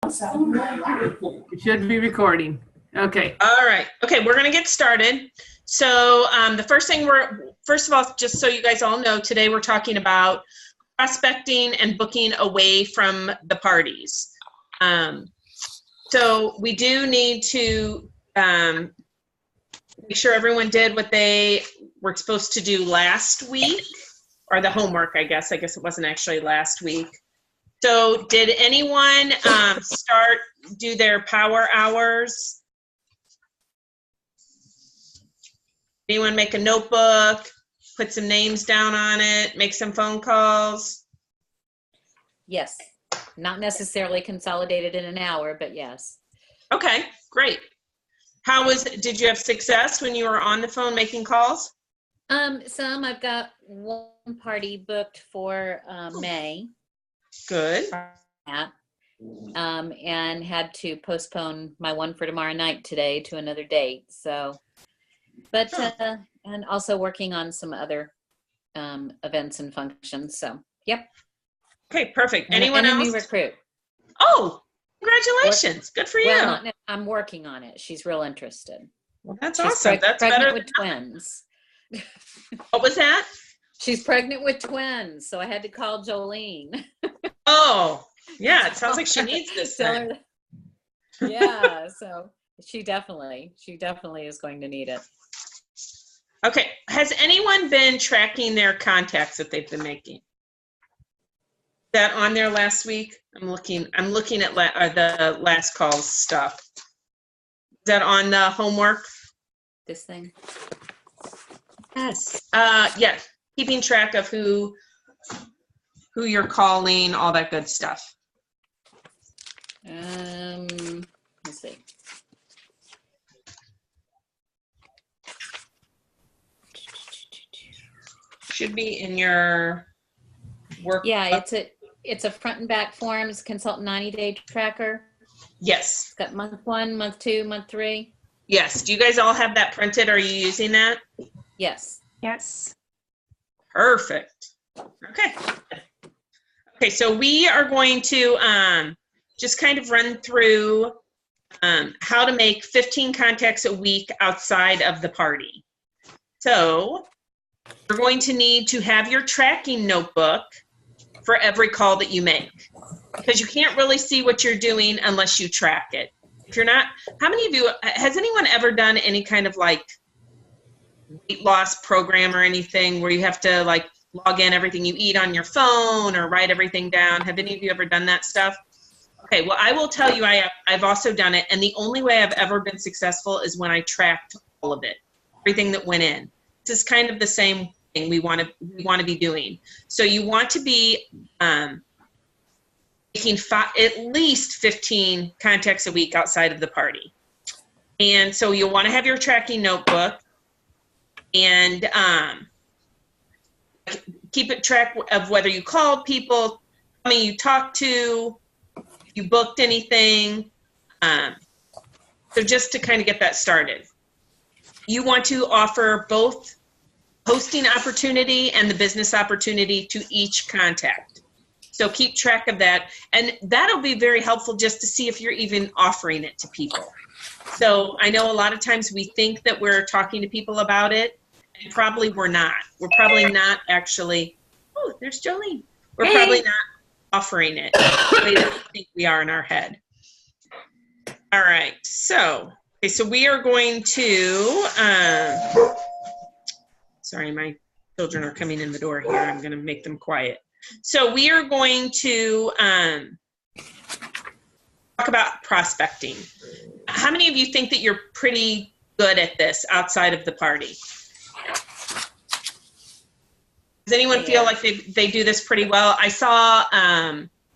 It should be recording. Okay. All right. Okay, we're going to get started. So the first thing first of all, just so you guys all know, today we're talking about prospecting and booking away from the parties. So we do need to make sure everyone did what they were supposed to do last week, or the homework, I guess. I guess it wasn't actually last week. So did anyone do their power hours? Anyone make a notebook, put some names down on it, make some phone calls? Yes, not necessarily consolidated in an hour, but yes. Okay, great. Did you have success when you were on the phone making calls? Some. I've got one party booked for May. Good. And had to postpone my one for tomorrow night today to another date. So, but and also working on some other events and functions. So, yep. Okay, perfect. Anyone else? A new recruit. Oh, congratulations! Good for you. Well, I'm working on it. She's real interested. Well, that's awesome. That's pregnant better with twins. What was that? She's pregnant with twins, so I had to call Jolene. Oh, yeah. It sounds like she needs this. Yeah, so she definitely is going to need it. Okay. Has anyone been tracking their contacts that they've been making? Is that on there last week? I'm looking at the last calls stuff. Is that on the homework? This thing? Yes. Yeah. Keeping track of who you're calling, all that good stuff. Let's see. Should be in your work. Yeah, it's a front and back forms consultant 90-day tracker. Yes. It's got month 1, month 2, month 3. Yes. Do you guys all have that printed? Are you using that? Yes. Yes. Perfect. Okay. Okay, so we are going to just kind of run through how to make 15 contacts a week outside of the party. So you're going to need to have your tracking notebook for every call that you make, because you can't really see what you're doing unless you track it. If you're not, how many of you, has anyone ever done any kind of like weight loss program or anything where you have to like log in everything you eat on your phone or write everything down? Have any of you ever done that stuff? Okay, well, I will tell you, I've also done it, and the only way I've ever been successful is when I tracked all of it, everything that went in. This is kind of the same thing we want to be doing. So you want to be making at least 15 contacts a week outside of the party. And so you'll want to have your tracking notebook and keep it track of whether you called people, how many you talked to, if you booked anything. So just to kind of get that started. You want to offer both hosting opportunity and the business opportunity to each contact. So keep track of that. And that'll be very helpful just to see if you're even offering it to people. So I know a lot of times we think that we're talking to people about it, and probably we're not. We're probably not actually, oh, there's Jolene. We're probably not offering it the way that we think we are in our head. All right, so we are going to, sorry, my children are coming in the door here. I'm going to make them quiet. So we are going to talk about prospecting. How many of you think that you're pretty good at this outside of the party? Does anyone feel like they do this pretty well? I saw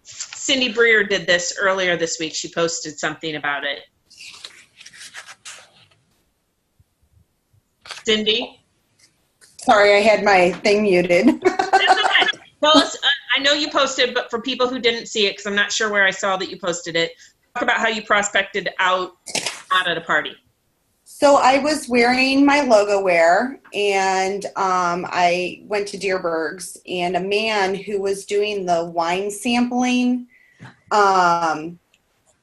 Cindy Breer did this earlier this week. She posted something about it. Cindy? Sorry, I had my thing muted. That's okay. Tell us, I know you posted, but for people who didn't see it, because I'm not sure where I saw that you posted it, talk about how you prospected out at a party. So I was wearing my logo wear, and I went to Deerberg's, and a man who was doing the wine sampling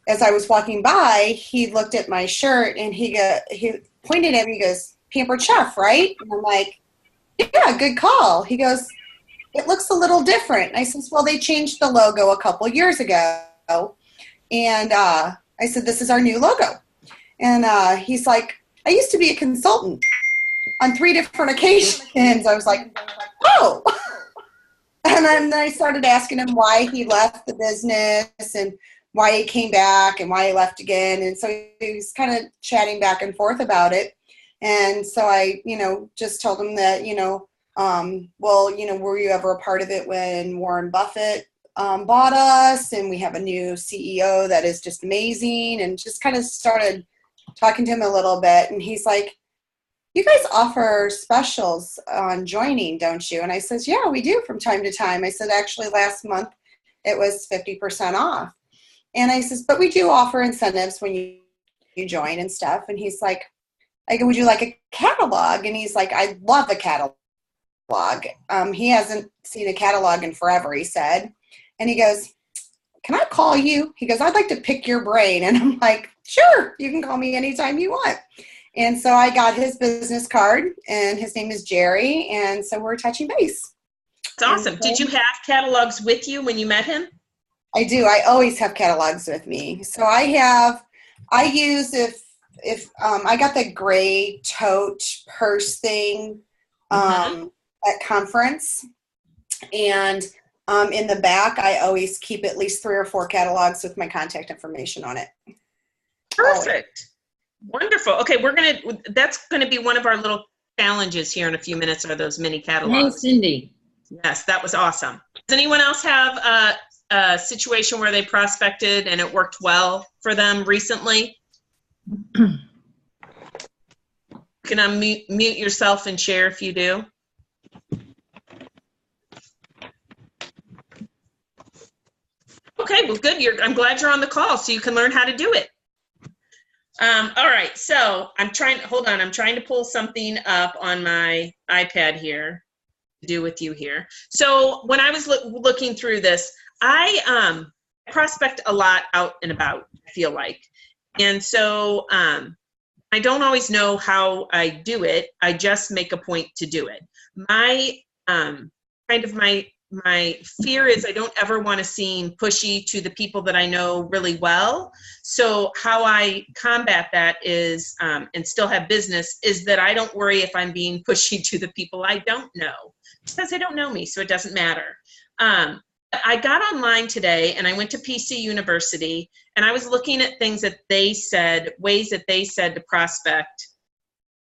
as I was walking by, he looked at my shirt and he pointed at me. He goes, "Pampered Chef, right?" And I'm like, "Yeah, good call." He goes, "It looks a little different." And I says, "Well, they changed the logo a couple years ago." And I said, "This is our new logo." And he's like, "I used to be a consultant on 3 different occasions." I was like, "Oh." And then I started asking him why he left the business and why he came back and why he left again. And so he was kind of chatting back and forth about it. And so I, just told him that, well, were you ever a part of it when Warren Buffett bought us? And we have a new CEO that is just amazing. And just kind of started talking to him a little bit. And he's like, "You guys offer specials on joining, don't you?" And I says, "Yeah, we do from time to time." I said, "Actually, last month it was 50% off." And I says, "But we do offer incentives when you join and stuff." And he's like, I go, "Would you like a catalog?" And he's like, "I love a catalog." He hasn't seen a catalog in forever, he said. And he goes, "Can I call you?" He goes, "I'd like to pick your brain." And I'm like, "Sure, you can call me anytime you want." And so I got his business card, and his name is Jerry, and so we're touching base. It's awesome. Did you have catalogs with you when you met him? I do. I always have catalogs with me. So I use if I got the gray tote purse thing at conference, and in the back I always keep at least 3 or 4 catalogs with my contact information on it. Perfect. Wonderful. Okay, that's gonna be one of our little challenges here in a few minutes, are those mini catalogs. Hey, Cindy. Yes, that was awesome. Does anyone else have a situation where they prospected and it worked well for them recently? You can unmute yourself and share if you do. Okay, well, good. I'm glad you're on the call so you can learn how to do it. All right, so I'm trying to pull something up on my iPad here to do with you here. So when I was looking through this, I prospect a lot out and about, I feel like. And so I don't always know how I do it. I just make a point to do it. My fear is I don't ever want to seem pushy to the people that I know really well. So how I combat that is, and still have business, is that I don't worry if I'm being pushy to the people I don't know, because they don't know me, so it doesn't matter. I got online today and I went to PC University and I was looking at things that they said, ways that they said to prospect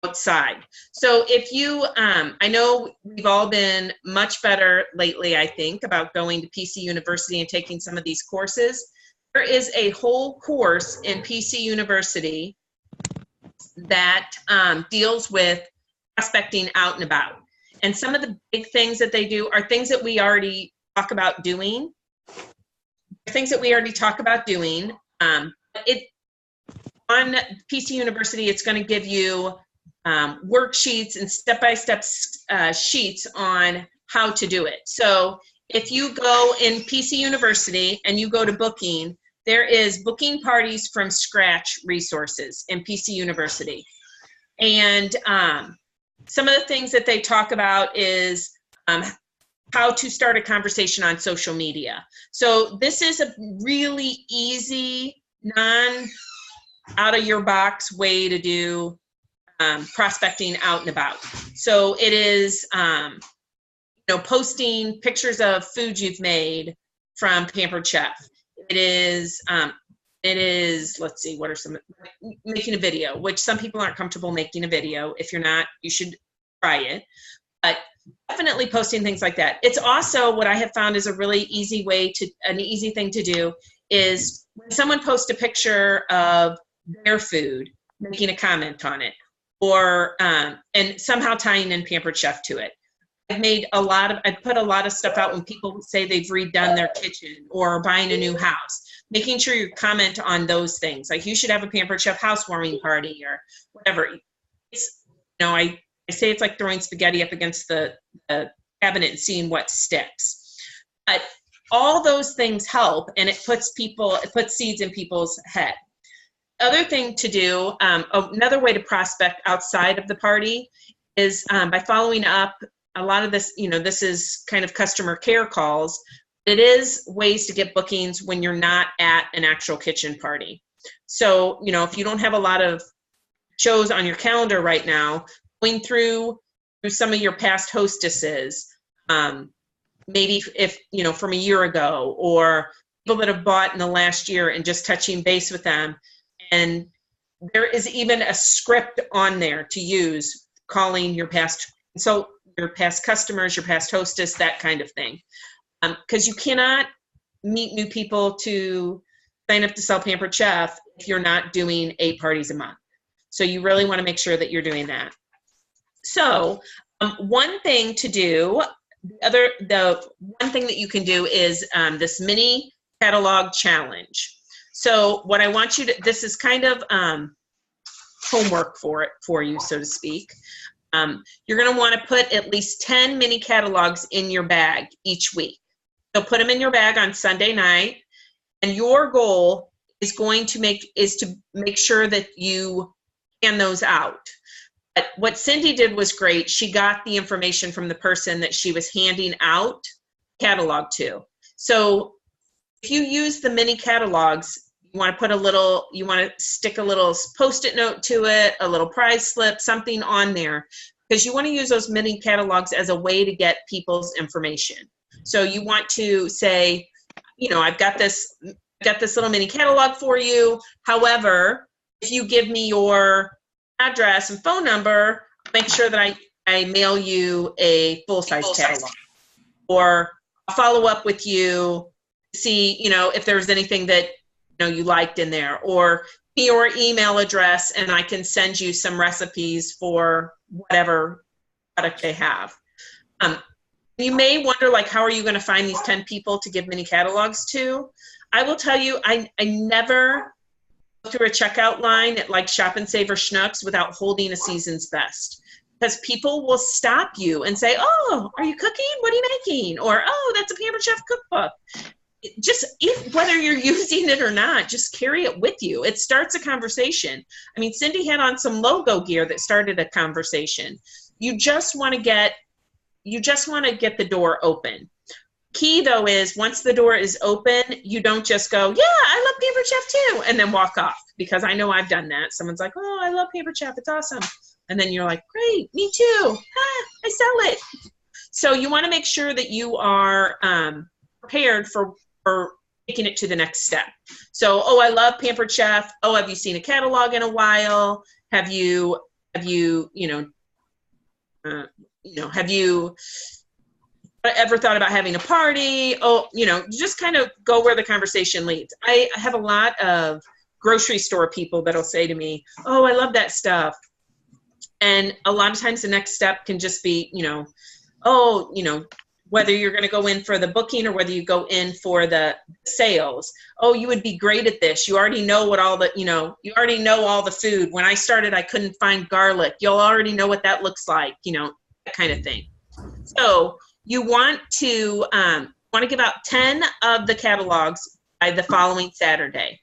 outside. So if you, I know we've all been much better lately, I think, about going to PC University and taking some of these courses. There is a whole course in PC University that deals with prospecting out and about. And some of the big things that they do are things that we already talk about doing. On PC University, it's going to give you worksheets and step-by-step sheets on how to do it. So if you go in PC University and you go to booking, there is booking parties from scratch resources in PC University. And some of the things that they talk about is how to start a conversation on social media. So this is a really easy, out-of-your-box way to do prospecting out and about. So it is, posting pictures of food you've made from Pampered Chef. It is, let's see, what are some, making a video, which some people aren't comfortable making a video. If you're not, you should try it. But definitely posting things like that. It's also, what I have found is a really easy thing to do is when someone posts a picture of their food, making a comment on it, or and somehow tying in Pampered Chef to it. I put a lot of stuff out when people say they've redone their kitchen or buying a new house, making sure you comment on those things. Like, you should have a Pampered Chef housewarming party or whatever. It's, I say it's like throwing spaghetti up against the cabinet and seeing what sticks. But all those things help, and it puts seeds in people's head. Other thing to do, another way to prospect outside of the party is by following up. A lot of this, this is kind of customer care calls. It is ways to get bookings when you're not at an actual kitchen party. So, if you don't have a lot of shows on your calendar right now, going through some of your past hostesses, maybe if, from a year ago, or people that have bought in the last year, and just touching base with them. And there is even a script on there to use, calling your past customers, your past hostess, that kind of thing. Because you cannot meet new people to sign up to sell Pampered Chef if you're not doing 8 parties a month. So you really want to make sure that you're doing that. So one thing to do, the one thing that you can do is this mini catalog challenge. So what I want you to, this is kind of homework for you, so to speak. You're going to want to put at least 10 mini catalogs in your bag each week. So put them in your bag on Sunday night, and your goal is to make sure that you hand those out. But what Cindy did was great. She got the information from the person that she was handing out catalog to. So if you use the mini catalogs, you want to stick a little Post-it note to it, a little prize slip, something on there, because you want to use those mini catalogs as a way to get people's information. So you want to say, I've got this little mini catalog for you. However, if you give me your address and phone number, make sure that I mail you a full-size catalog. Or I'll follow up with you to see, if there's anything that you liked in there, or your email address, and I can send you some recipes for whatever product they have. You may wonder, how are you going to find these 10 people to give mini catalogs to? I will tell you, I never go through a checkout line at Shop and Save or Schnucks without holding a season's best, because people will stop you and say, "Oh, are you cooking? What are you making?" Or, "Oh, that's a Pampered Chef cookbook." Just whether you're using it or not, just carry it with you. It starts a conversation. I mean, Cindy had on some logo gear that started a conversation. You just want to get the door open. Key though is, once the door is open, you don't just go, "Yeah, I love Pampered Chef too," and then walk off, because I know I've done that. Someone's like, "Oh, I love Pampered Chef, it's awesome." And then you're like, "Great, me too. I sell it." So you want to make sure that you are prepared for taking it to the next step. So, "Oh, I love Pampered Chef. Oh, have you seen a catalog in a while? Have you ever thought about having a party?" Oh, just kind of go where the conversation leads. I have a lot of grocery store people that'll say to me, "Oh, I love that stuff." And a lot of times the next step can just be, whether you're going to go in for the booking or whether you go in for the sales. "Oh, you would be great at this. You already know you already know all the food. When I started, I couldn't find garlic. You'll already know what that looks like," that kind of thing. So you want to give out 10 of the catalogs by the following Saturday.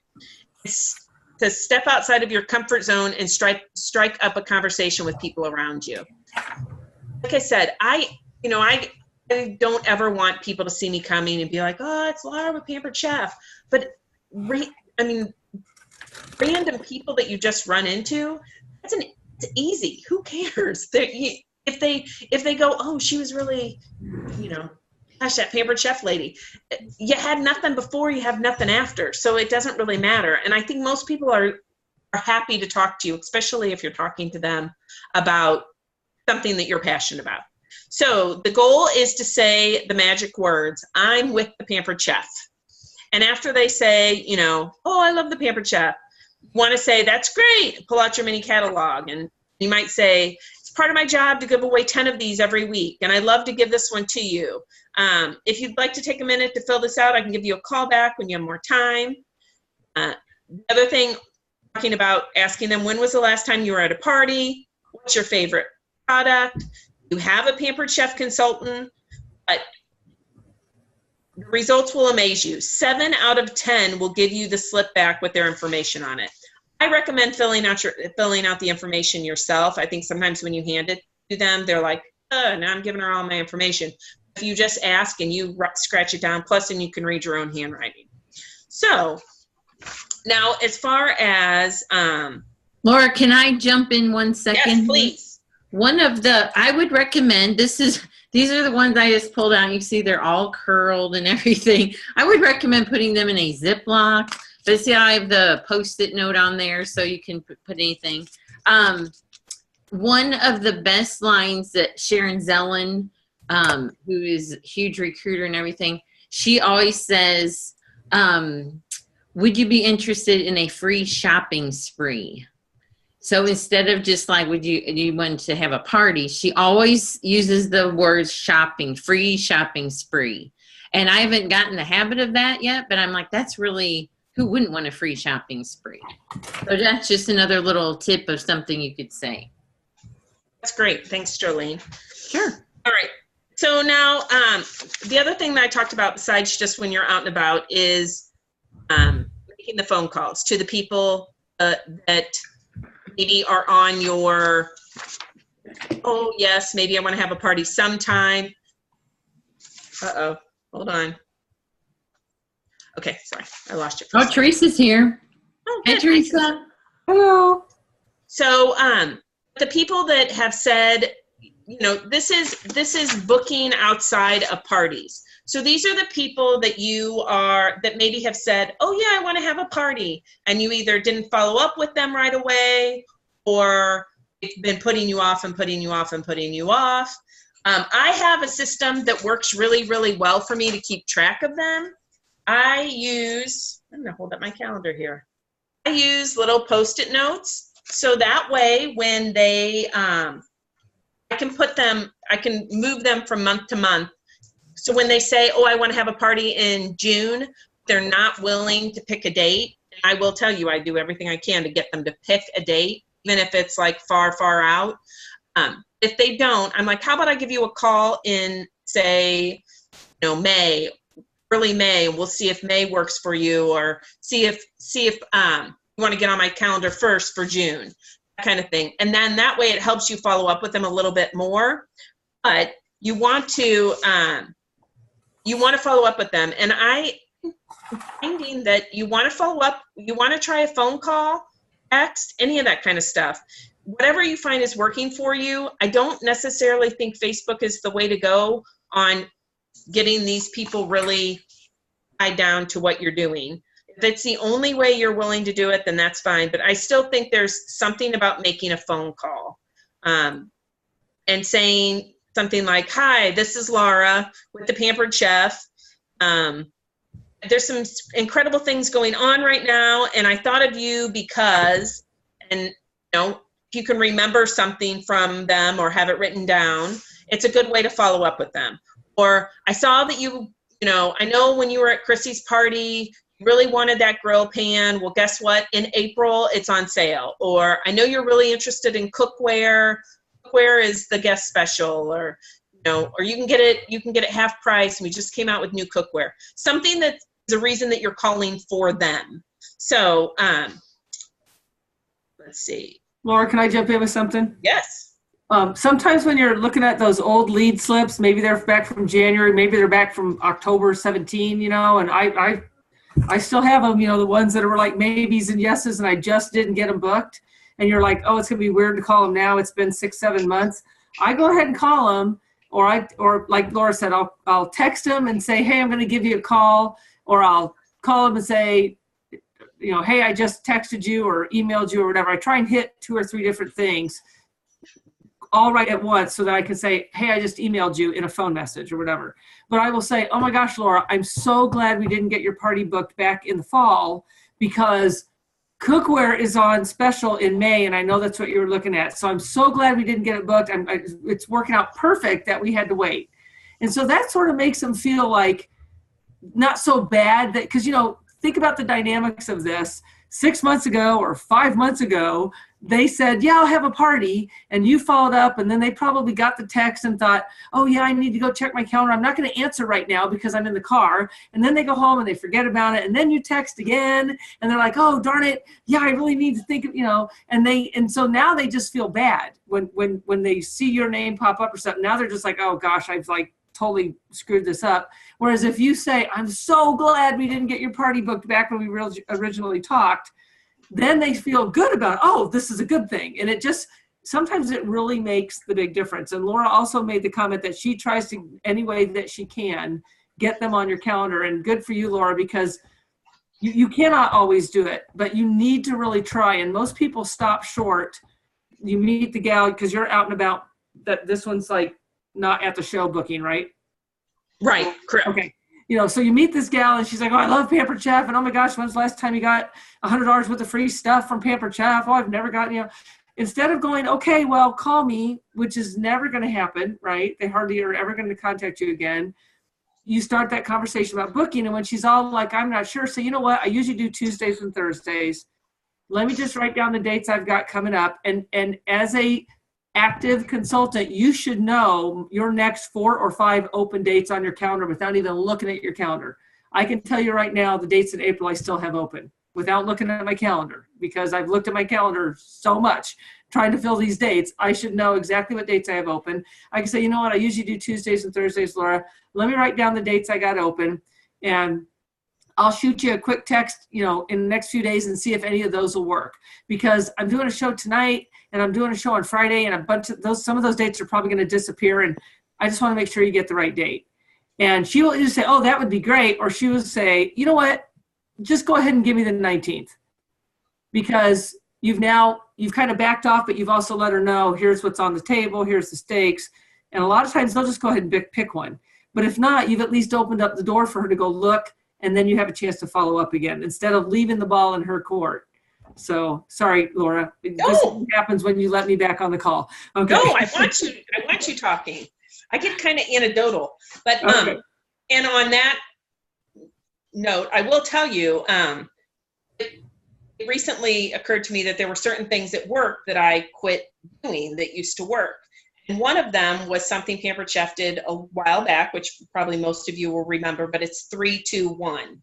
It's to step outside of your comfort zone and strike up a conversation with people around you. Like I said, I don't ever want people to see me coming and be like, "Oh, it's Laura with Pampered Chef." But random people that you just run into, it's easy. Who cares? If they go, "Oh, she was really, gosh, that Pampered Chef lady." You had nothing before, you have nothing after, so it doesn't really matter. And I think most people are happy to talk to you, especially if you're talking to them about something that you're passionate about. So the goal is to say the magic words, "I'm with the Pampered Chef." And after they say, "Oh, I love the Pampered Chef," you want to say, "That's great. Pull out your mini catalog." And you might say, "It's part of my job to give away 10 of these every week, and I'd love to give this one to you. If you'd like to take a minute to fill this out, I can give you a call back when you have more time." The other thing, talking about asking them, when was the last time you were at a party? What's your favorite product? You have a Pampered Chef consultant, but the Results will amaze you. 7 out of 10 will give you the slip back with their information on it. I recommend filling out the information yourself. I think sometimes when you hand it to them, they're like, oh, now I'm giving her all my information. If you just ask and you scratch it down, plus then you can read your own handwriting. So now as far as Laura, can I jump in 1 second? yes, please. I would recommend, these are the ones I just pulled out. You see they're all curled and everything. I would recommend putting them in a Ziploc. But see, I have the Post-it note on there so you can put anything. One of the best lines that Sharon Zellen, who is a huge recruiter and everything, she always says, would you be interested in a free shopping spree? So instead of just like, would you want to have a party? She always uses the words shopping, free shopping spree. And I haven't gotten the habit of that yet, but I'm like, that's really, who wouldn't want a free shopping spree? So that's just another little tip of something you could say. That's great. Thanks, Jolene. Sure. All right. So now the other thing that I talked about besides just when you're out and about is making the phone calls to the people that maybe are on your, oh, yes, maybe I want to have a party sometime. Uh-oh. Hold on. Okay, sorry. I lost you. Oh, Teresa's here. Oh, Hey, good. Teresa. Hello. So the people that have said, you know, this is booking outside of parties. So these are the people that that maybe have said, oh yeah, I want to have a party. And you either didn't follow up with them right away, or it's been putting you off and putting you off and putting you off. I have a system that works really, really well for me to keep track of them. I'm going to hold up my calendar here. I use little Post-it notes. So that way when they, I can move them from month to month. So when they say, oh, I want to have a party in June, they're not willing to pick a date. I will tell you, I do everything I can to get them to pick a date, even if it's like far, far out. If they don't, I'm like, how about I give you a call in, say, May, early May, and we'll see if May works for you, or see if you want to get on my calendar first for June, that kind of thing. And then that way it helps you follow up with them a little bit more. But you want to follow up with them. And I'm finding that you want to follow up, you want to try a phone call, text, any of that kind of stuff. Whatever you find is working for you. I don't necessarily think Facebook is the way to go on getting these people really tied down to what you're doing. If it's the only way you're willing to do it, then that's fine. But I still think there's something about making a phone call and saying something like, hi, this is Laura with the Pampered Chef. There's some incredible things going on right now, and I thought of you because, and if you can remember something from them or have it written down, it's a good way to follow up with them. Or I saw that I know when you were at Chrissy's party, you really wanted that grill pan. Well, guess what? In April, it's on sale. Or I know you're really interested in cookware. Cookware is the guest special, or you can get it half price. And we just came out with new cookware. Something that's a reason that you're calling for them. So let's see. Laura, can I jump in with something? Yes. Sometimes when you're looking at those old lead slips, maybe they're back from January, maybe they're back from October 17, and I still have them, the ones that were like maybes and yeses, and I just didn't get them booked. And you're like, oh, it's going to be weird to call them now. It's been 6-7 months. I go ahead and call them, or like Laura said, I'll text them and say, hey, I'm going to give you a call, or I'll call them and say, hey, I just texted you or emailed you or whatever. I try and hit 2 or 3 different things all right at once so that I can say, hey, I just emailed you in a phone message or whatever. But I will say, oh my gosh, Laura, I'm so glad we didn't get your party booked back in the fall, because cookware is on special in May, and I know that's what you were looking at. So I'm so glad we didn't get it booked. It's working out perfect that we had to wait. And so that sort of makes them feel like not so bad, that because, think about the dynamics of this. 6 months ago or 5 months ago, they said, yeah, I'll have a party, and you followed up, and then they probably got the text and thought, oh yeah, I need to go check my calendar. I'm not going to answer right now because I'm in the car. And then they go home and they forget about it. And then you text again and they're like, oh, darn it. Yeah, I really need to think of, and so now they just feel bad when they see your name pop up or something. Now they're just like, oh gosh, I've like totally screwed this up. Whereas if you say, I'm so glad we didn't get your party booked back when we originally talked, then they feel good about, oh, this is a good thing. And it just, sometimes it really makes the big difference. And Laura also made the comment that she tries to, any way that she can, get them on your calendar. And good for you, Laura, because you cannot always do it, but you need to really try. And most people stop short. You meet the gal because you're out and about, that this one's like not at the show booking, right? Right, correct. Okay. So you meet this gal and she's like, oh, I love Pampered Chef. And oh my gosh, when's the last time you got $100 worth of free stuff from Pampered Chef? Oh, I've never gotten, Instead of going, okay, well, call me, which is never going to happen, right? They hardly are ever going to contact you again. You start that conversation about booking. And when she's all like, I'm not sure. So you know what? I usually do Tuesdays and Thursdays. Let me just write down the dates I've got coming up. And as a active consultant, you should know your next 4 or 5 open dates on your calendar without even looking at your calendar. I can tell you right now the dates in April I still have open without looking at my calendar, because I've looked at my calendar so much trying to fill these dates. I should know exactly what dates I have open. I can say, you know what, I usually do Tuesdays and Thursdays, Laura. Let me write down the dates I got open, and I'll shoot you a quick text, in the next few days and see if any of those will work, because I'm doing a show tonight and I'm doing a show on Friday, and some of those dates are probably going to disappear. And I just want to make sure you get the right date. And she will either say, oh, that would be great. Or she will say, you know what, just go ahead and give me the 19th, because you've kind of backed off, but you've also let her know, here's what's on the table, here's the stakes. And a lot of times they'll just go ahead and pick one. But if not, you've at least opened up the door for her to go look, and then you have a chance to follow up again instead of leaving the ball in her court. So sorry, Laura. This happens when you let me back on the call. Okay. No, I want you talking. I get kind of anecdotal, but okay. And on that note, I will tell you, it recently occurred to me that there were certain things at work that I quit doing that used to work. And one of them was something Pampered Chef did a while back, which probably most of you will remember, but it's 3-2-1.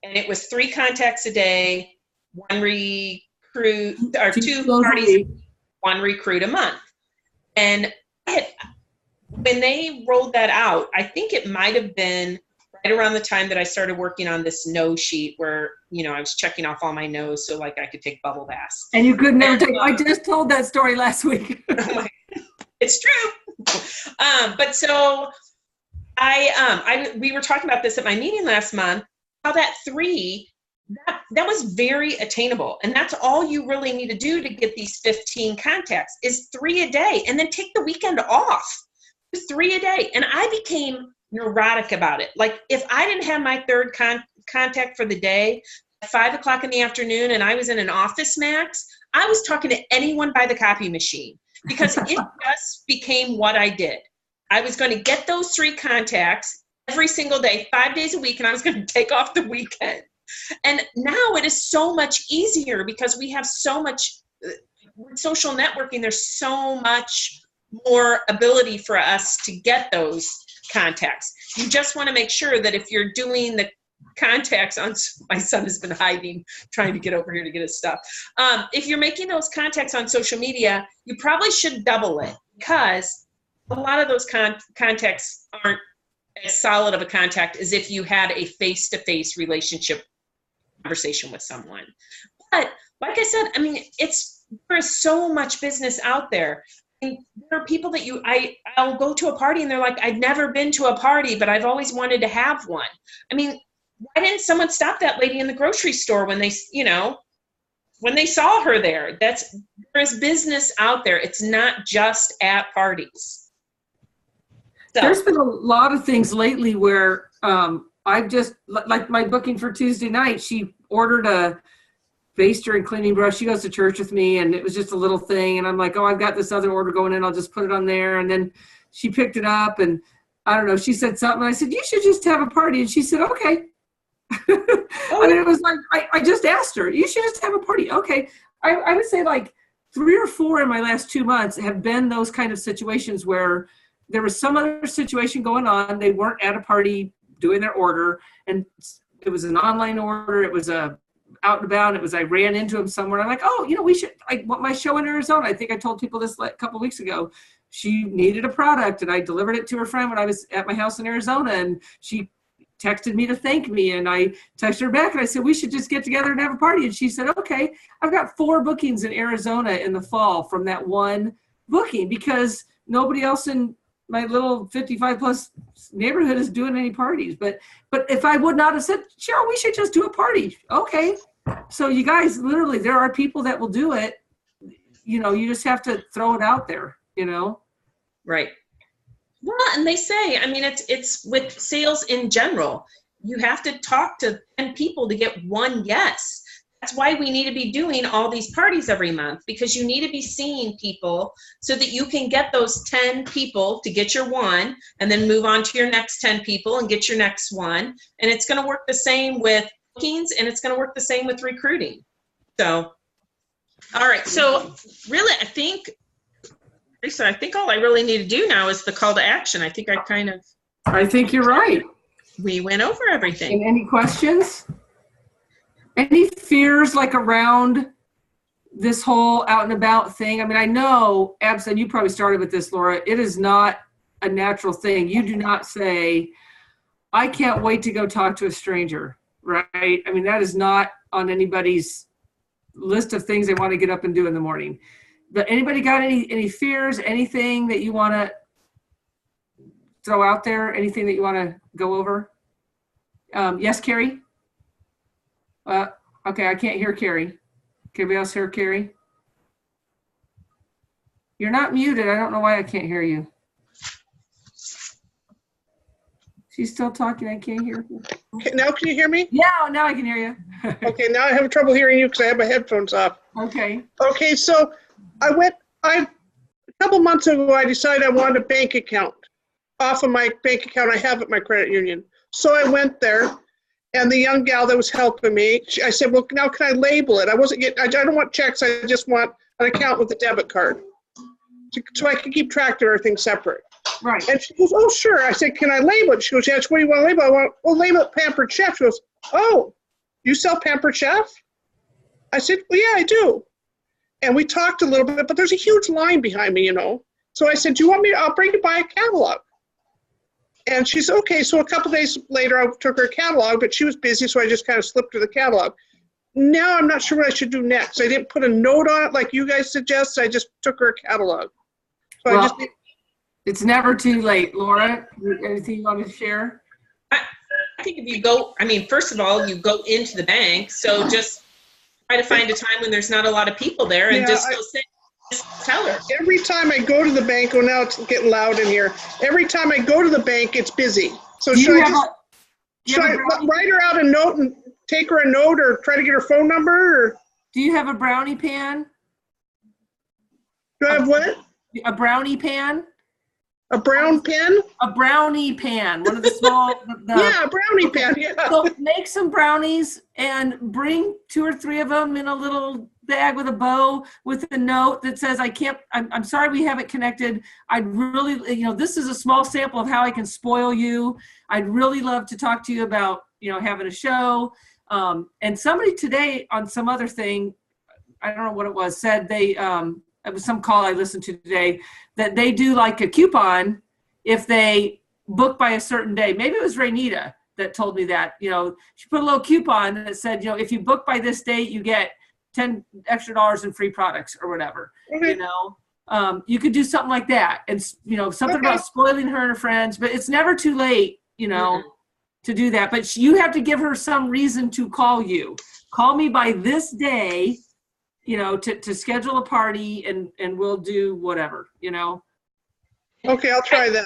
And it was 3 contacts a day, 1 recruit, or 2 parties, 1 recruit a month. And when they rolled that out, I think it might have been right around the time that I started working on this no sheet where, I was checking off all my no's so like I could take bubble baths. And you could never take, I just told that story last week. It's true. But so we were talking about this at my meeting last month, how that 3, that was very attainable. And that's all you really need to do to get these 15 contacts is 3 a day, and then take the weekend off. 3 a day. And I became neurotic about it. Like if I didn't have my 3rd contact for the day at 5 o'clock in the afternoon and I was in an Office Max, I was talking to anyone by the copy machine, because it just became what I did. I was going to get those 3 contacts every single day, 5 days a week, and I was going to take off the weekend. And now it is so much easier because we have so much with social networking. There's so much more ability for us to get those contacts. You just want to make sure that if you're doing the contacts on, my son has been hiding, trying to get over here to get his stuff. If you're making those contacts on social media, you probably should double it, because a lot of those contacts aren't as solid of a contact as if you had a face-to-face relationship conversation with someone. But like I said, there is so much business out there. And there are people that I'll go to a party and they're like, I've never been to a party, but I've always wanted to have one. Why didn't someone stop that lady in the grocery store when they saw her there? There's business out there. It's not just at parties. So. There's been a lot of things lately where I've just, like my booking for Tuesday night, she ordered a baster and cleaning brush. She goes to church with me, and it was just a little thing. And I'm like, oh, I've got this other order going in. I'll just put it on there. And then she picked it up, and I don't know, she said something. I said, you should just have a party. And she said, okay. I mean, it was like, I just asked her, you should just have a party. Okay. I would say like 3 or 4 in my last 2 months have been those kind of situations where there was some other situation going on. They weren't at a party doing their order, and it was an online order. It was a out and about. It was, I ran into him somewhere. I'm like, oh, we should, I want my show in Arizona. I think I told people this a couple weeks ago. She needed a product, and I delivered it to her friend when I was at my house in Arizona, and she texted me to thank me, and I texted her back and I said, we should just get together and have a party. And she said, okay. I've got 4 bookings in Arizona in the fall from that one booking, because nobody else in my little 55 plus neighborhood is doing any parties. But if I would not have said, Cheryl, we should just do a party. Okay. So you guys, literally, there are people that will do it. You just have to throw it out there, Right. Well, and they say, I mean, it's with sales in general. You have to talk to 10 people to get one yes. That's why we need to be doing all these parties every month, because you need to be seeing people so that you can get those 10 people to get your one, and then move on to your next 10 people and get your next one. And it's going to work the same with bookings, and it's going to work the same with recruiting. So, all right. So really, I think all I really need to do now is the call to action. I think I think you're right. We went over everything. And any questions? Any fears like around this whole out and about thing? I mean, I know, Abs, and you probably started with this, Laura, it is not a natural thing. You do not say, I can't wait to go talk to a stranger, right? I mean, that is not on anybody's list of things they want to get up and do in the morning. But anybody got any fears, anything that you want to throw out there, anything that you want to go over? Yes, Carrie? Okay, I can't hear Carrie. Can anybody else hear Carrie? You're not muted. I don't know why I can't hear you. She's still talking. I can't hear her. Okay, now can you hear me? Yeah, now I can hear you. Okay, now I have trouble hearing you because I have my headphones off. Okay. Okay, so a couple months ago, I decided I wanted a bank account off of my bank account I have at my credit union. So I went there, and the young gal that was helping me, I said, well, now can I label it? I don't want checks. I just want an account with a debit card, so I can keep track of everything separate. Right. And she goes, oh, sure. I said, can I label it? She goes, yes, what do you want to label? I want, well, label it Pampered Chef. She goes, oh, you sell Pampered Chef? I said, well, yeah, I do. And we talked a little bit, but there's a huge line behind me, So I said, do you want me, I'll bring you by a catalog. And she said, okay. So a couple days later, I took her a catalog, but she was busy, so I just kind of slipped her the catalog. Now I'm not sure what I should do next. I didn't put a note on it like you guys suggest. I just took her a catalog. So Well, it's never too late. Laura, anything you want to share? I think if you go, first of all, you go into the bank. So just try to find a time when there's not a lot of people there, and just tell her. Every time I go to the bank, now it's getting loud in here. Every time I go to the bank, it's busy. So should I write her out a note and take her a note, or try to get her phone number? Or Do you have a brownie pan? do I have what? A brownie pan? A brown pen? A brownie pan, one of the small. Yeah, a brownie pan. Yeah. So make some brownies and bring 2 or 3 of them in a little bag with a bow with a note that says, I'm sorry we haven't connected. I'd really, this is a small sample of how I can spoil you. I'd really love to talk to you about, having a show. And somebody today on some other thing, I don't know what it was, said it was some call I listened to today, that they do like a coupon if they book by a certain day. Maybe it was Rainita that told me that. She put a little coupon that said, if you book by this date, you get $10 extra in free products or whatever. Okay. You could do something like that, and something about spoiling her and her friends. But it's never too late, to do that. But you have to give her some reason to call you. Call me by this day, to schedule a party, and we'll do whatever, Okay, I'll try that.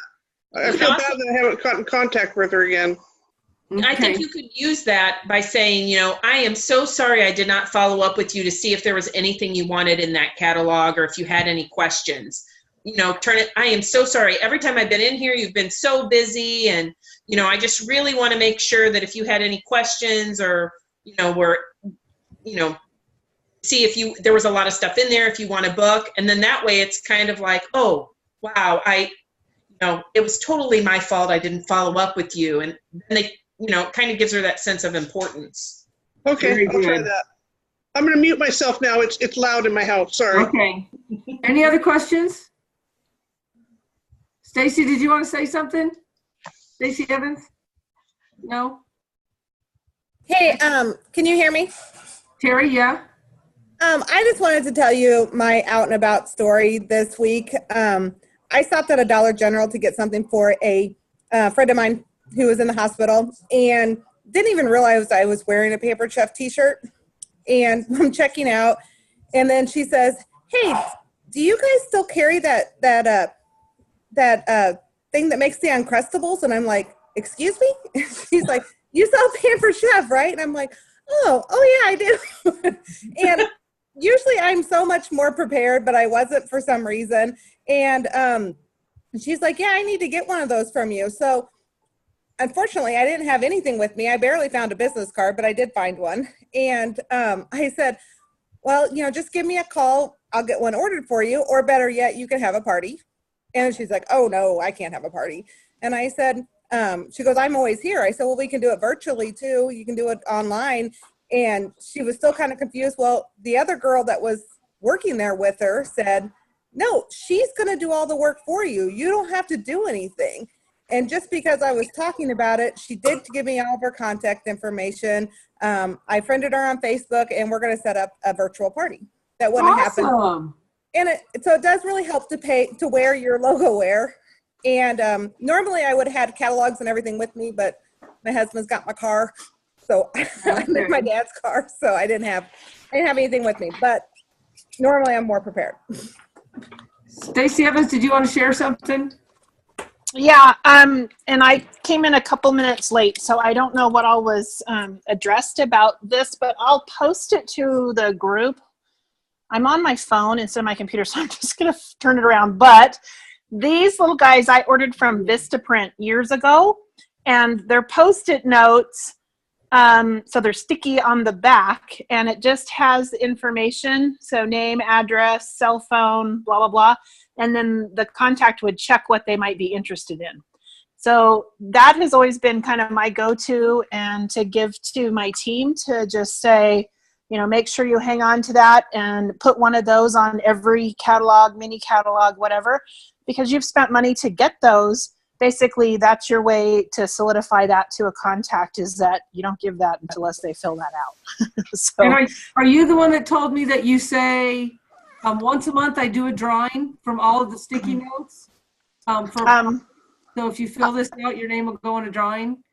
I feel bad that I haven't gotten in contact with her again. Okay. I think you could use that by saying, I am so sorry I did not follow up with you to see if there was anything you wanted in that catalog, or if you had any questions. turn it. I am so sorry. Every time I've been in here, you've been so busy, and I just really want to make sure that if you had any questions or see if there was a lot of stuff in there if you want to book, and then that way it's kind of like, oh wow, it was totally my fault I didn't follow up with you, and then they kind of gives her that sense of importance. Okay, Very I'll try good. that. I'm going to mute myself now. It's loud in my house. Sorry. Okay. Any other questions? Stacy, did you want to say something? Stacy Evans? No? Hey, can you hear me? Terry, yeah? I just wanted to tell you my out and about story this week. I stopped at a Dollar General to get something for a friend of mine who was in the hospital and didn't even realize I was wearing a Pampered Chef t-shirt. And I'm checking out, and then she says, "Hey, do you guys still carry that thing that makes the Uncrustables?" And I'm like, "Excuse me?" And she's like, "You sell Pampered Chef, right?" And I'm like, oh yeah, I do." And usually I'm so much more prepared, but I wasn't for some reason. And she's like, "Yeah, I need to get one of those from you." So unfortunately, I didn't have anything with me. I barely found a business card, but I did find one. And I said, "Well, just give me a call. I'll get one ordered for you. Or better yet, you can have a party." And she's like, "Oh, no, I can't have a party." And I said, she goes, "I'm always here." I said, "Well, we can do it virtually, too. You can do it online." And she was still kind of confused. Well, the other girl that was working there with her said, "No, she's going to do all the work for you. You don't have to do anything." And just because I was talking about it, she did give me all of her contact information. I friended her on Facebook, and we're going to set up a virtual party. That wouldn't happen. Awesome. And so it does really help to wear your logo wear. And normally I would have had catalogs and everything with me, but my husband's got my car. So I'm in my dad's car, so I didn't have anything with me. But normally I'm more prepared. Stacy Evans, did you want to share something? Yeah, and I came in a couple minutes late, so I don't know what all was addressed about this, but I'll post it to the group. I'm on my phone instead of my computer, so I'm just going to turn it around. But these little guys I ordered from Vistaprint years ago, and they're Post-it notes, so they're sticky on the back, and it just has information, so name, address, cell phone, blah, blah, blah. And then the contact would check what they might be interested in. So that has always been kind of my go-to, and to give to my team to just say, make sure you hang on to that and put one of those on every catalog, mini catalog, whatever, because you've spent money to get those. Basically, that's your way to solidify that to a contact, is that you don't give that unless they fill that out. So, And are you the one that told me that you say, once a month I do a drawing from all of the sticky notes? So if you fill this out, your name will go on a drawing?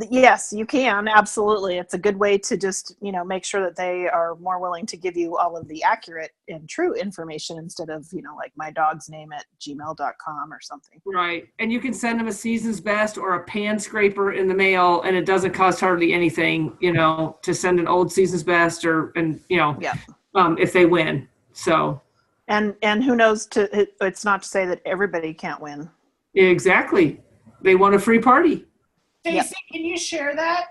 yes, you can. Absolutely. It's a good way to just, make sure that they are more willing to give you all of the accurate and true information instead of, like my dog's name at gmail.com or something. Right. And you can send them a season's best or a pan scraper in the mail, and it doesn't cost hardly anything, to send an old season's best if they win. So. And who knows, it's not to say that everybody can't win. Exactly. They want a free party. Stacy, can you share that?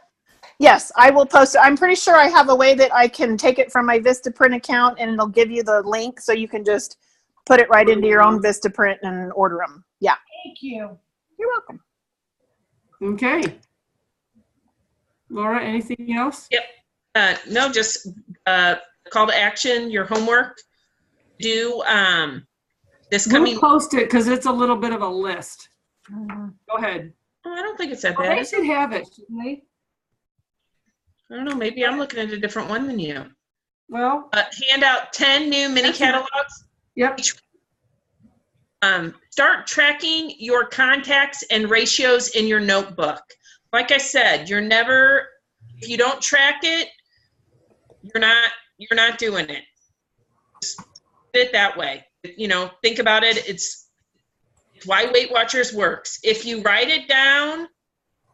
Yes, I will post it. I'm pretty sure I have a way that I can take it from my Vistaprint account, and it'll give you the link, so you can just put it right into your own Vistaprint and order them. Yeah. Thank you. You're welcome. Okay. Laura, anything else? Yep. No, just call to action, your homework. Do this coming. We'll post it because it's a little bit of a list. Go ahead. Oh, I don't think it's that They bad. should have it, shouldn't they? I don't know. Maybe I'm looking at a different one than you. Well, Hand out 10 new mini catalogs. yep. Start tracking your contacts and ratios in your notebook. Like I said, if you don't track it, you're not doing it. Just put it that way. Think about it. It's why Weight Watchers works. If you write it down,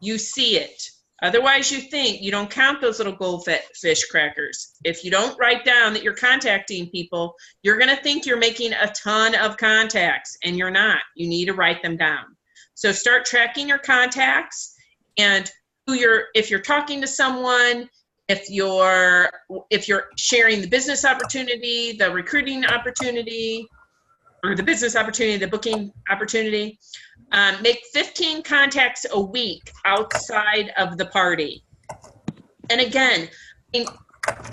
you see it. Otherwise, you don't count those little goldfish crackers. If you don't write down that you're contacting people, you're going to think you're making a ton of contacts, and you're not. You need to write them down. So start tracking your contacts, and if you're talking to someone, if you're sharing the business opportunity, the recruiting opportunity, or the business opportunity, the booking opportunity, make 15 contacts a week outside of the party. And again, I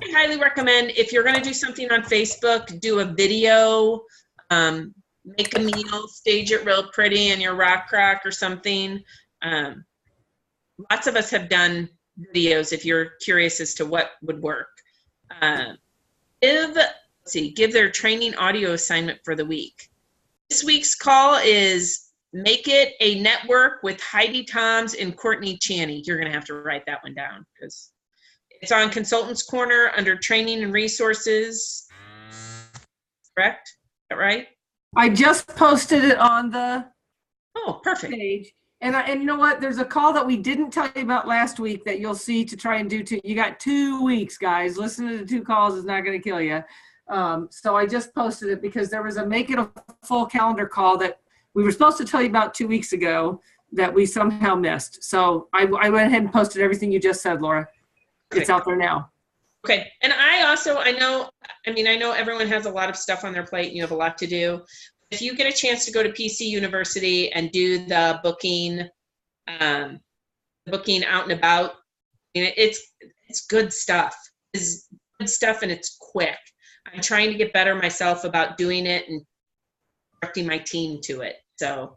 highly recommend, if you're going to do something on Facebook, do a video, make a meal, stage it real pretty in your rock crock or something. Lots of us have done videos if you're curious as to what would work. Give their training audio assignment for the week. This week's call is make it a network with Heidi Toms and Courtney Chaney. You're going to have to write that one down because it's on Consultants Corner under Training and Resources. Correct? Is that right? I just posted it on the perfect page. And you know what? There's a call that we didn't tell you about last week that you'll see to try and do too. You got 2 weeks, guys. Listening to 2 calls is not going to kill you. So I just posted it because there was a Make It a Full Calendar call that we were supposed to tell you about 2 weeks ago that we somehow missed. So I went ahead and posted everything you just said, Laura. Okay. It's out there now. Okay. And I know everyone has a lot of stuff on their plate and you have a lot to do. If you get a chance to go to PC University and do the booking out and about, it's good stuff. It's good stuff and it's quick. I'm trying to get better myself about doing it and directing my team to it. So,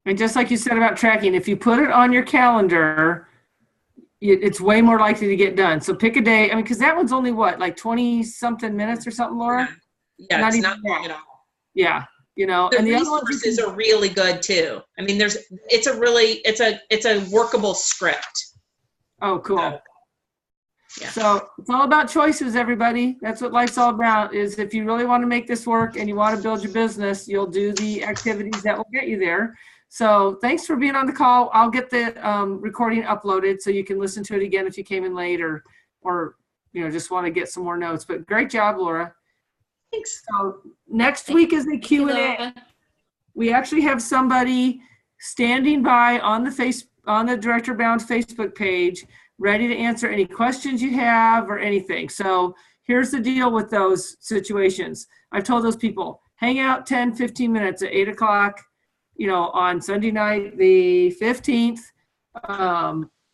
and just like you said about tracking, if you put it on your calendar, it's way more likely to get done. So pick a day. I mean, because that one's only what, like 20 something minutes or something, Laura? Yeah, it's not long at all. Yeah. You know, the and the resources are really good too. I mean, it's a workable script. Oh, cool. Yeah. So it's all about choices, everybody. That's what life's all about, is if you really want to make this work and you want to build your business, you'll do the activities that will get you there. So thanks for being on the call. I'll get the recording uploaded so you can listen to it again if you came in late or just want to get some more notes. But great job, Laura. Thanks. So next week is the Q&A. We actually have somebody standing by on the Director Bound Facebook page, ready to answer any questions you have or anything. So here's the deal with those situations. I've told those people, hang out 10, 15 minutes at 8 o'clock, on Sunday night, the 15th.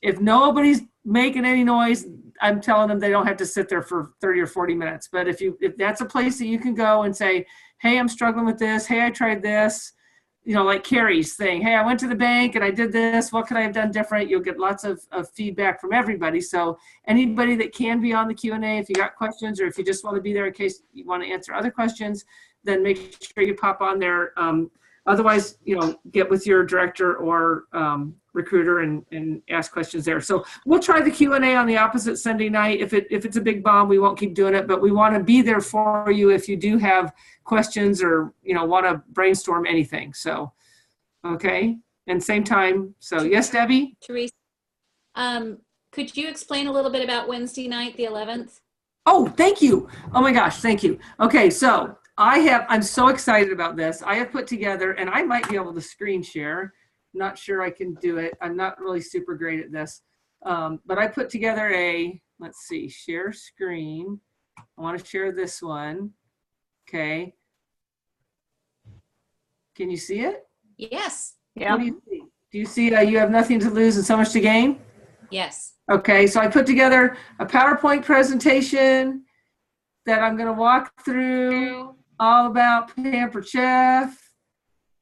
If nobody's making any noise, I'm telling them they don't have to sit there for 30 or 40 minutes. But if that's a place that you can go and say, hey, I'm struggling with this. Hey, I tried this. Like Carrie's thing. Hey, I went to the bank and I did this. What could I have done different? You'll get lots of feedback from everybody. So anybody that can be on the Q&A, if you got questions or if you just want to be there in case you want to answer other questions, then make sure you pop on there. Otherwise, get with your director or recruiter and ask questions there. So we'll try the Q&A on the opposite Sunday night. If it's a big bomb, we won't keep doing it, but we want to be there for you if you do have questions or want to brainstorm anything. So okay, and same time. So yes, Debbie. Teresa, could you explain a little bit about Wednesday night, the 11th? Oh, thank you. Oh my gosh, thank you. Okay, so I'm so excited about this. I have put together, and I might be able to screen share. Not sure I can do it. I'm not really super great at this. But I put together let's see, share screen. I want to share this one. Okay. Can you see it? Yes. Yeah. What do you see? Do you see you have nothing to lose and so much to gain? Yes. Okay, so I put together a PowerPoint presentation that I'm going to walk through all about Pampered Chef.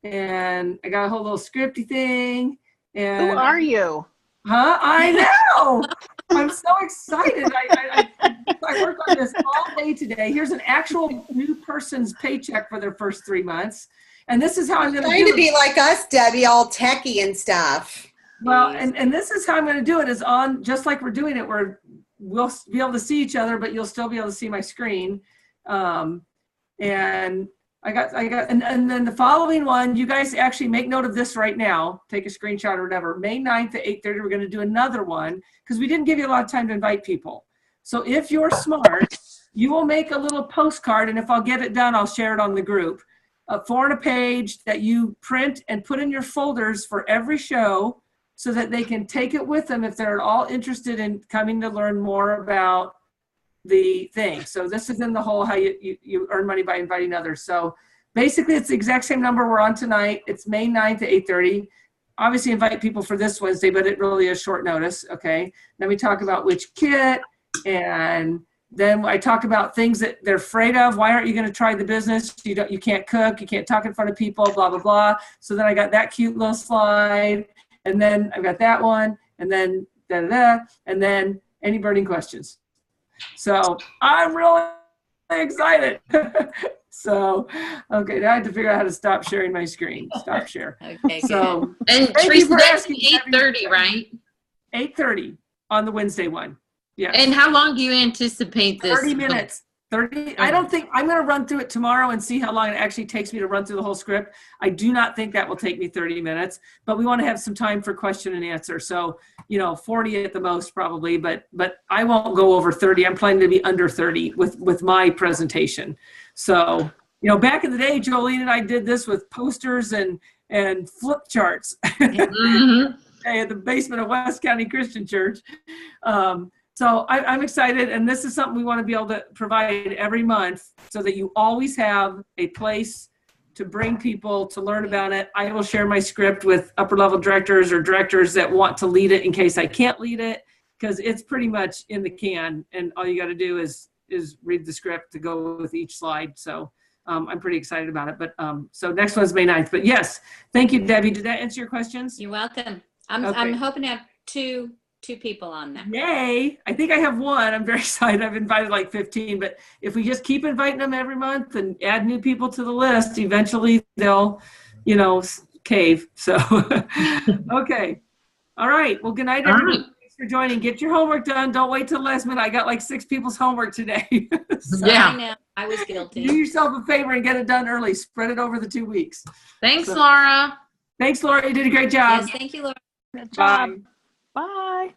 And I got a whole little scripty thing. And Who are you? Huh? I know. I'm so excited. I worked on this all day today. Here's an actual new person's paycheck for their first 3 months. And this is how I'm going to do it. Trying to be like us, Debbie, all techie and stuff. Well, and this is how I'm going to do it is on, just like we're doing it, where we'll be able to see each other, but you'll still be able to see my screen. And and then the following one, you guys actually make note of this right now. Take a screenshot or whatever. May 9th at 8:30, we're going to do another one because we didn't give you a lot of time to invite people. So if you're smart, you will make a little postcard, and if I'll get it done, I'll share it on the group. 4 on a page that you print and put in your folders for every show so that they can take it with them if they're at all interested in coming to learn more about the thing. So this is in the whole how you earn money by inviting others. So basically it's the exact same number we're on tonight. It's May 9th at 8:30. Obviously invite people for this Wednesday, but it really is short notice. Okay. Then we talk about which kit, and then I talk about things that they're afraid of. Why aren't you going to try the business? You can't cook, you can't talk in front of people, blah, blah, blah. So then I got that cute little slide, and then I've got that one, and then da-da-da, and then any burning questions. So I'm really excited. So, okay, now I have to figure out how to stop sharing my screen. Stop share. Okay, So, And thank you Teresa, for that's asking. 8:30, right? 8:30 on the Wednesday one. Yeah. And how long do you anticipate this? 30 minutes. 30. I don't think, I'm going to run through it tomorrow and see how long it actually takes me to run through the whole script. I do not think that will take me 30 minutes, but we want to have some time for question and answer. So, 40 at the most probably, but I won't go over 30. I'm planning to be under 30 with my presentation. So, back in the day, Jolene and I did this with posters and flip charts Mhm. at the basement of West County Christian Church. So I'm excited, and this is something we want to be able to provide every month so that you always have a place to bring people to learn about it. I will share my script with upper level directors or directors that want to lead it in case I can't lead it, because it's pretty much in the can, and all you got to do is read the script to go with each slide. So I'm pretty excited about it. But so next one's May 9th. But yes, thank you, Debbie. Did that answer your questions? You're welcome. I'm Okay. hoping to have two people on there. Yay. I think I have one. I'm very excited. I've invited like 15, but if we just keep inviting them every month and add new people to the list, eventually they'll, cave. So, okay. All right. Well, good night, everybody. Thanks for joining. Get your homework done. Don't wait till the last minute. I got like 6 people's homework today. Sorry, Yeah. now. I was guilty. Do yourself a favor and get it done early. Spread it over the 2 weeks. Thanks, So- Laura. Thanks, Laura. You did a great job. Yes, thank you, Laura. Good job. Bye. Bye.